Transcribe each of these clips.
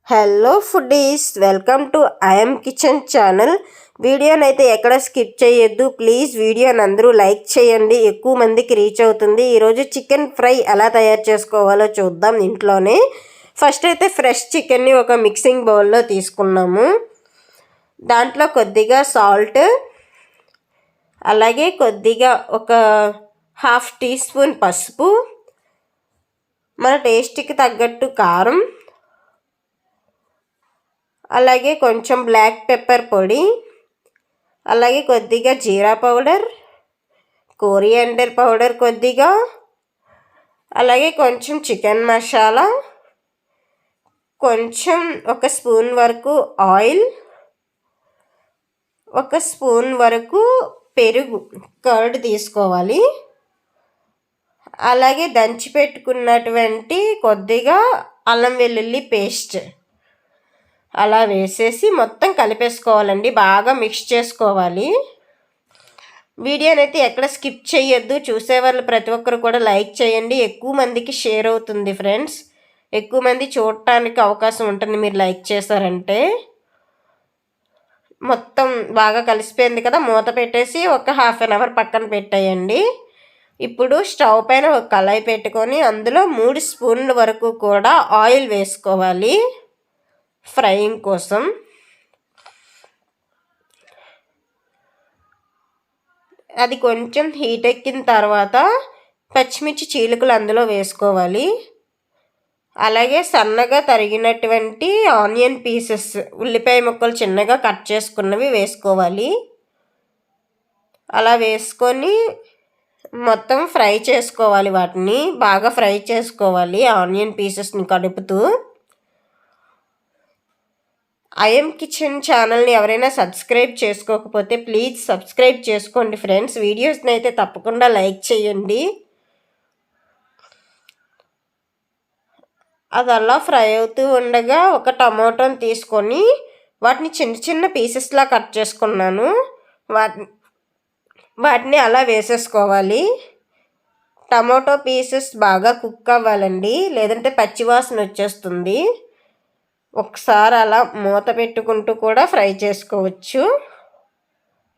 Hello foodies, welcome to IM kitchen channel. వీడియోనైతే ఎక్కడ skip చేయొద్దు ప్లీజ్. వీడియోని అందరూ లైక్ చేయండి, ఎక్కువ మందికి రీచ్ అవుతుంది. ఈరోజు చికెన్ ఫ్రై ఎలా తయారు చేసుకోవాలో చూద్దాం ఇంట్లోనే. ఫస్ట్ అయితే ఫ్రెష్ చికెన్ని ఒక మిక్సింగ్ బౌల్లో తీసుకున్నాము. దాంట్లో కొద్దిగా సాల్ట్, అలాగే కొద్దిగా ఒక 1/2 టీ స్పూన్ పసుపు, మన టేస్ట్కి తగ్గట్టు కారం, అలాగే కొంచెం బ్లాక్ పెప్పర్ పొడి, అలాగే కొద్దిగా జీరా పౌడర్, కోరియాండర్ పౌడర్ కొద్దిగా, అలాగే కొంచెం చికెన్ మసాలా, కొంచెం 1 స్పూన్ వరకు ఆయిల్, 1 స్పూన్ వరకు పెరుగు కర్డ్ తీసుకోవాలి. అలాగే దంచి పెట్టుకున్నటువంటి కొద్దిగా అల్లం వెల్లుల్లి పేస్ట్ అలా వేసేసి మొత్తం కలిపేసుకోవాలండి. బాగా మిక్స్ చేసుకోవాలి. వీడియోనైతే ఎక్కడ స్కిప్ చేయొద్దు. చూసేవాళ్ళు ప్రతి ఒక్కరు కూడా లైక్ చేయండి, ఎక్కువ మందికి షేర్ అవుతుంది ఫ్రెండ్స్. ఎక్కువ మంది చూడటానికి అవకాశం ఉంటుంది మీరు లైక్ చేశారంటే. మొత్తం బాగా కలిసిపోయింది కదా, మూత పెట్టేసి ఒక 1/2 అవర్ పక్కన పెట్టేయండి. ఇప్పుడు స్టవ్ పైన ఒక కళాయి పెట్టుకొని అందులో 3 స్పూన్ల వరకు కూడా ఆయిల్ వేసుకోవాలి ఫ్రైయింగ్ కోసం. అది కొంచెం హీట్ ఎక్కిన తర్వాత పచ్చిమిర్చి చీలికలు అందులో వేసుకోవాలి. అలాగే సన్నగా తరిగినటువంటి ఆనియన్ పీసెస్, ఉల్లిపాయ ముక్కలు చిన్నగా కట్ చేసుకున్నవి వేసుకోవాలి. అలా వేసుకొని మొత్తం ఫ్రై చేసుకోవాలి. వాటిని బాగా ఫ్రై చేసుకోవాలి ఆనియన్ పీసెస్ని కలుపుతూ. ఐఎమ్ కిచెన్ ఛానల్ని ఎవరైనా సబ్స్క్రైబ్ చేసుకోకపోతే ప్లీజ్ సబ్స్క్రైబ్ చేసుకోండి ఫ్రెండ్స్. వీడియోస్ని అయితే తప్పకుండా లైక్ చేయండి. అది అలా ఫ్రై అవుతూ ఉండగా ఒక టమాటోని తీసుకొని వాటిని చిన్న చిన్న పీసెస్లా కట్ చేసుకున్నాను. వాటిని అలా వేసేసుకోవాలి. టమాటో పీసెస్ బాగా కుక్ అవ్వాలండి, లేదంటే పచ్చివాసన వచ్చేస్తుంది. ఒకసారి అలా మూత పెట్టుకుంటూ కూడా ఫ్రై చేసుకోవచ్చు.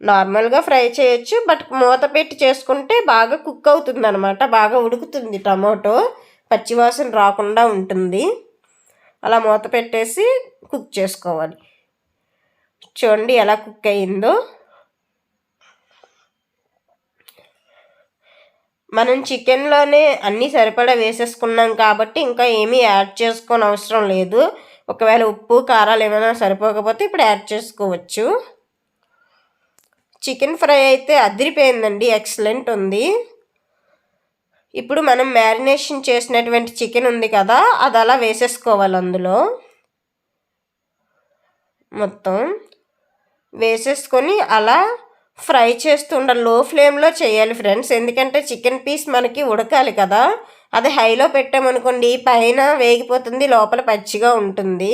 నార్మల్గా ఫ్రై చేయొచ్చు, బట్ మూత పెట్టి చేసుకుంటే బాగా కుక్ అవుతుంది అనమాట. బాగా ఉడుకుతుంది, టమాటో పచ్చివాసన రాకుండా ఉంటుంది. అలా మూత పెట్టేసి కుక్ చేసుకోవాలి. చూడండి ఎలా కుక్ అయ్యిందో. మనం చికెన్లోనే అన్నీ సరిపడా వేసేసుకున్నాం కాబట్టి ఇంకా ఏమీ యాడ్ చేసుకోని అవసరం లేదు. ఒకవేళ ఉప్పు కారాలు ఏమైనా సరిపోకపోతే ఇప్పుడు యాడ్ చేసుకోవచ్చు. చికెన్ ఫ్రై అయితే అదిరిపోయిందండి, ఎక్సలెంట్ ఉంది. ఇప్పుడు మనం మ్యారినేషన్ చేసినటువంటి చికెన్ ఉంది కదా, అది అలా వేసేసుకోవాలి. అందులో మొత్తం వేసేసుకొని అలా ఫ్రై చేస్తుండాలి. లో ఫ్లేమ్లో చేయాలి ఫ్రెండ్స్, ఎందుకంటే చికెన్ పీస్ మనకి ఉడకాలి కదా. అది హైలో పెట్టామనుకోండి పైన వేగిపోతుంది, లోపల పచ్చిగా ఉంటుంది.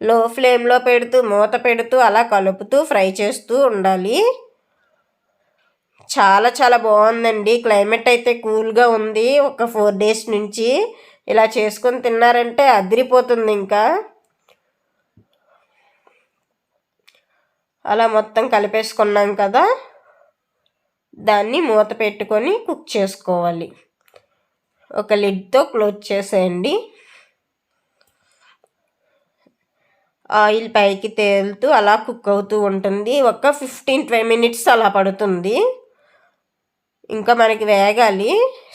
లో ఫ్లేమ్లో పెడుతూ మూత పెడుతూ అలా కలుపుతూ ఫ్రై చేస్తూ ఉండాలి. చాలా చాలా బాగుందండి. క్లైమేట్ అయితే కూల్గా ఉంది. ఒక 4 డేస్ నుంచి ఇలా చేసుకొని తిన్నారంటే అదిరిపోతుంది. ఇంకా అలా మొత్తం కలిపేసుకున్నాం కదా, దాన్ని మూత పెట్టుకొని కుక్ చేసుకోవాలి. ఒక లిడ్తో క్లోజ్ చేసేయండి. ఆయిల్ పైకి తేలుతూ అలా కుక్ అవుతూ ఉంటుంది. ఒక 15-20 మినిట్స్ అలా పడుతుంది. ఇంకా మనకి వేగాలి.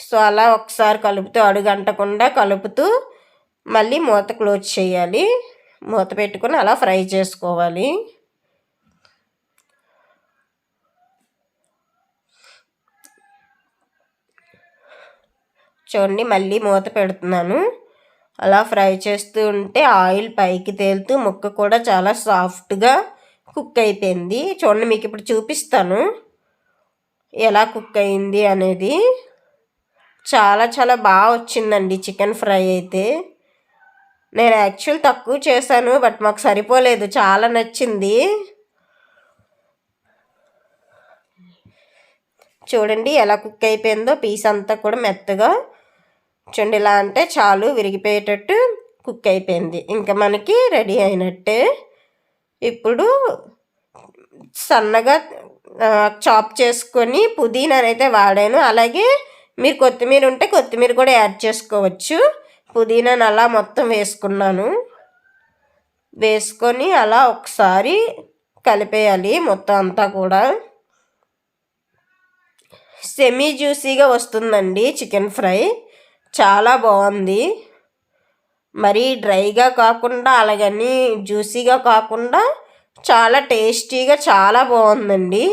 సో అలా ఒకసారి కలుపుతూ అడుగంటకుండా కలుపుతూ మళ్ళీ మూత క్లోజ్ చేయాలి. మూత పెట్టుకొని అలా ఫ్రై చేసుకోవాలి. చూడండి మళ్ళీ మూత పెడుతున్నాను. అలా ఫ్రై చేస్తూ ఉంటే ఆయిల్ పైకి తేలుతూ ముక్క కూడా చాలా సాఫ్ట్గా కుక్ అయిపోయింది. చూడండి మీకు ఇప్పుడు చూపిస్తాను ఎలా కుక్ అయింది అనేది. చాలా చాలా బాగా వచ్చిందండి చికెన్ ఫ్రై అయితే. నేను యాక్చువల్ తక్కువ చేశాను, బట్ మాకు సరిపోలేదు, చాలా నచ్చింది. చూడండి ఎలా కుక్ అయిపోయిందో, పీస్ అంతా కూడా మెత్తగా. చూడండి ఇలా అంటే చాలు, విరిగిపోయేటట్టు కుక్ అయిపోయింది. ఇంకా మనకి రెడీ అయినట్టే. ఇప్పుడు సన్నగా చాప్ చేసుకొని పుదీనానైతే వాడాను. అలాగే మీరు కొత్తిమీర ఉంటే కొత్తిమీర కూడా యాడ్ చేసుకోవచ్చు. పుదీనాను అలా మొత్తం వేసుకున్నాను. వేసుకొని అలా ఒకసారి కలిపేయాలి మొత్తం అంతా కూడా. సెమీ జ్యూసీగా వస్తుందండి చికెన్ ఫ్రై, చాలా బాగుంది. మరీ డ్రైగా కాకుండా అలాగని జ్యూసీగా కాకుండా చాలా టేస్టీగా చాలా బాగుందండి.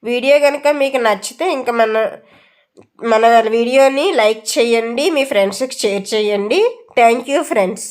వీడియో కనుక మీకు నచ్చితే ఇంకా మన వీడియోని లైక్ చేయండి, మీ ఫ్రెండ్స్కి షేర్ చేయండి. Thank you friends.